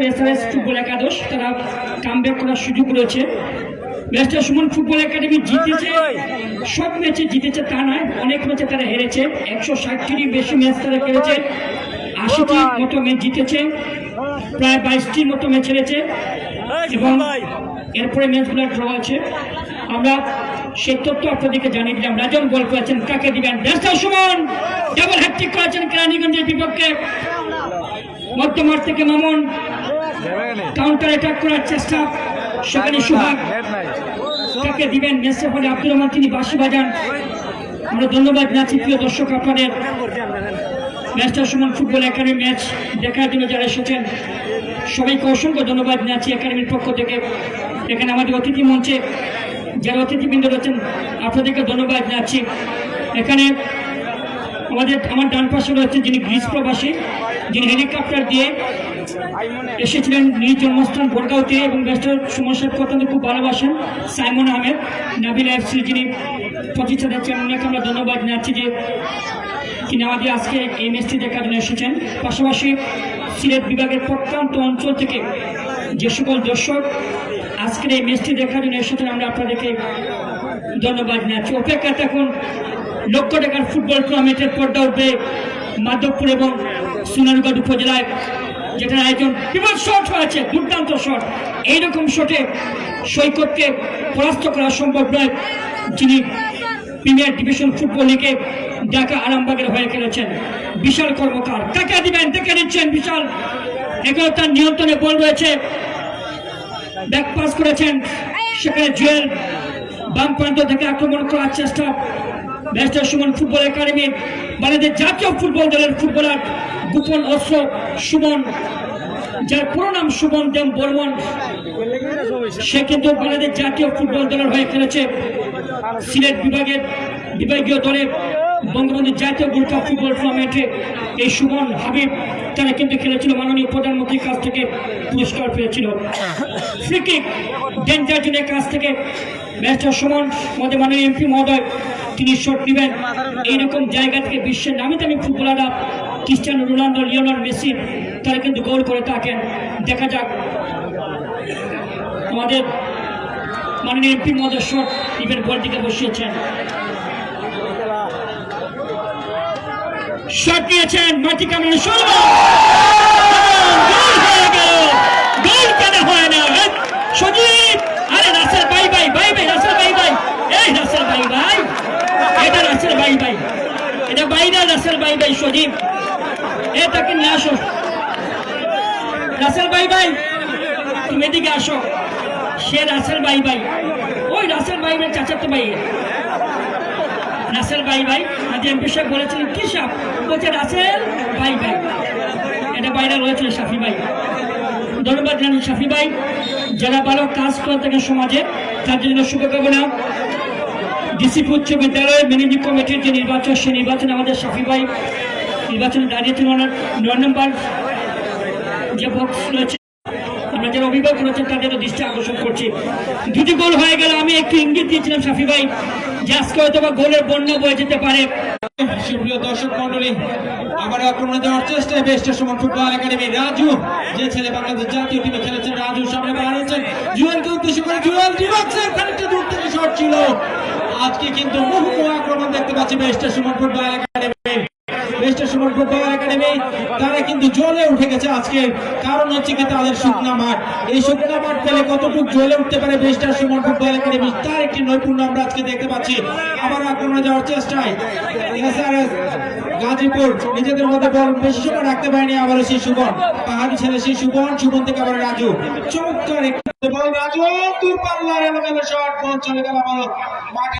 SRS football একাদশ, তারা comeback করার সুযোগ রয়েছে। ব্যারিস্টার সুমন ফুটবল একাডেমি জিতেছে, সব ম্যাচে জিতেছে তা নয়, অনেক ম্যাচে তারা হেরেছে। 160টির বেশি ম্যাচ তারা খেলেছে, 80টির মতো ম্যাচ জিতেছে, প্রায় 22টির মতো ম্যাচ হেরেছে এবং এরপরে ম্যাচগুলো ড্র আছে। আমরা সেই তথ্য আপনাদেরকে জানিয়ে দিলাম। রাজন গোল করেছেন, কাকে দিবেন? ব্যারিস্টার সুমন ডাবল হ্যাটট্রিক করেছেন কেরানীগঞ্জের বিপক্ষে। মধ্যমাঠ থেকে মামুন কাউন্টার অ্যাটাক করার চেষ্টা, সেখানে সোহাগ। কাকে দিবেন? ম্যাচে ফলে আব্দুর রহমান তিনি বাঁশি বাজান। আমরা ধন্যবাদ জানাচ্ছি প্রিয় দর্শক আপনাদের, barrister Suman football academy match দেখার জন্য যারা এসেছেন সবাইকে অসংখ্য ধন্যবাদ জানাচ্ছি একাডেমির পক্ষ থেকে। এখানে আমাদের অতিথি মঞ্চে যারা অতিথিবৃন্দ রয়েছেন আপনাদেরকে ধন্যবাদ জানাচ্ছি। এখানে আমার ডান পাশে রয়েছেন যিনি গ্রিস প্রবাসী, যিনি হেলিকপ্টার দিয়ে এসেছিলেন নিজ জন্মস্থান বরগাঁওতে এবং ব্যারিস্টার সুমন সাহেবকে অত্যন্ত খুব ভালোবাসেন, সাইমন আহমেদ নাবিল এফসি যিনি প্রতিষ্ঠাতা চেয়ারম্যান। ওনাকে আমরা ধন্যবাদ জানাচ্ছি যে তিনি আমাদের আজকে এই ম্যাচটি দেখার জন্য এসেছেন। পাশাপাশি সিলেট বিভাগের প্রত্যন্ত অঞ্চল থেকে যে সকল দর্শক আজকের এই ম্যাচটি দেখার জন্য এসেছেন আমরা আপনাদেরকে ধন্যবাদ জানাচ্ছি। অপেক্ষা থাকুন লক্ষ টাকার ফুটবল টুর্নামেন্টের পর্দা উঠবে মাধবপুর এবং সোনারগাঁও উপজেলায়, যেটার আয়োজন বিপুল শট হয়েছে, দুর্দান্ত শট। এইরকম শটে সৈকতকে পরাস্ত করা সম্ভব নয়, যিনি প্রিমিয়ার ডিভিশন ফুটবল লিগে ঢাকা আরামবাগের হয়ে খেলেছেন। বিশাল কর্মকার, কাকে দিবেন? দেখে নিচ্ছেন বিশাল, এগুলো তার নিয়ন্ত্রণে বল রয়েছে, ব্যাক পাস করেছেন, সেখানে জুয়েল বাম প্রান্ত থেকে আক্রমণ করার চেষ্টা। Barrister Suman football academy Bangladesh জাতীয় ফুটবল দলের ফুটবলার গোপন অস্ত্র সুমন, যার পুরো নাম সুমন দেব বর্মন, সে কিন্তু বাংলাদেশ জাতীয় ফুটবল দলের হয়ে খেলেছে। সিলেট বিভাগীয় দলে বঙ্গবন্ধু জাতীয় গোল্ড কাপ ফুটবল টুর্নামেন্টে এই সুমন হাবিব তারা কিন্তু খেলেছিল, মাননীয় প্রধানমন্ত্রীর কাছ থেকে পুরস্কার পেয়েছিল। ফ্রি কিক ডেঞ্জার জোনের কাছ থেকে ব্যারিস্টার সুমন মধ্যে মাননীয় এমপি মহোদয় তিনি শট নেবেন। এইরকম জায়গা থেকে বিশ্বের নামি দামি ফুটবলাররা ক্রিস্টিয়ানো রোনাল্ডো, লিওনেল মেসি তারা কিন্তু গোল করে থাকেন। দেখা যাক আমাদের মাননীয় এমপি মহোদয় শট নেবেন, বল দিকে বসিয়েছেন, শট নিয়েছেন, মাটি কামড়ে গোল কেন হয় না? সজীব, আরে রাসেল ভাই ভাই ভাই ভাই রাসেল ভাই ভাই, এই রাসেল ভাই ভাই, এটা রাসেল ভাই ভাই, এটা বাইরে রাসেল ভাই ভাই, সজীব এটাকে নিয়ে আসো। রাসেল ভাই ভাই তুমি এদিকে আসো, সে রাসেল ভাই ভাই, ওই রাসেল ভাই ভাই চাচাতো ভাই, রাসেল ভাই ভাই। আজ এমপি সাহেব বলেছিলেন কি সাহেব, বলছে রাসেল ভাই ভাই, এটা বাইরে রয়েছে শাফি ভাই। ধন্যবাদ জানাই শাফি ভাই, যারা ভালো কাজ করে থাকেন সমাজে তার জন্য শুভকামনা। ডিসিপি উচ্চ বিদ্যালয় ম্যানেজিং কমিটির যে নির্বাচন, সেই নির্বাচনে আমাদের শাফি ভাই নির্বাচনে দাঁড়িয়েছেন। ওনার 9 নম্বর যে বক্স রয়েছে, আমরা যারা অভিভাবক রয়েছেন তাদের দৃষ্টি আকর্ষণ করছি। দুটি গোল হয়ে গেল, আমি একটু ইঙ্গিত দিয়েছিলাম শাফি ভাই যে আজকে হয়তো বা গোলের বন্যা বয়ে যেতে পারে। সুপ্রিয় দর্শক মন্ডলী, আবার আক্রমণে যাওয়ার চেষ্টায় barrister Suman football academy Raju, যে ছেলে বাংলাদেশ জাতীয় টিমে খেলেছেন, রাজু সামনে বাড়িয়েছেন জুয়েলকে উদ্দেশ্য করে, জুয়েল ডিবক্সের খানিকটা দূর থেকে শট ছিল। আজকে কিন্তু মুহুর্মুহু আক্রমণ দেখতে পাচ্ছি barrister Suman football academy. Barrister Suman football academy তারা কিন্তু জ্বলে উঠে গেছে আজকে, কারণ হচ্ছে কি তাদের শুকনা মাঠ। এই শুকনা মাঠ পেলে কতটুকু জ্বলে উঠতে পারে ব্যারিস্টার সুমন ফুটবল একাডেমি, তার একটি নৈপুণ্য আমরা আজকে দেখতে পাচ্ছি। আবার আক্রমণে যাওয়ার চেষ্টায় এসআরএস গাজীপুর নিজেদের মধ্যে বল বেশি সময় রাখতে পারেনি। আবারও সেই সুবন, পাহাড়ি ছেলে সেই সুবন থেকে আবার রাজু, চমৎকার একটি বল, রাজু দূর পাল্লার এলোমেলো শট, বল চলে গেল আবারও মাঠে।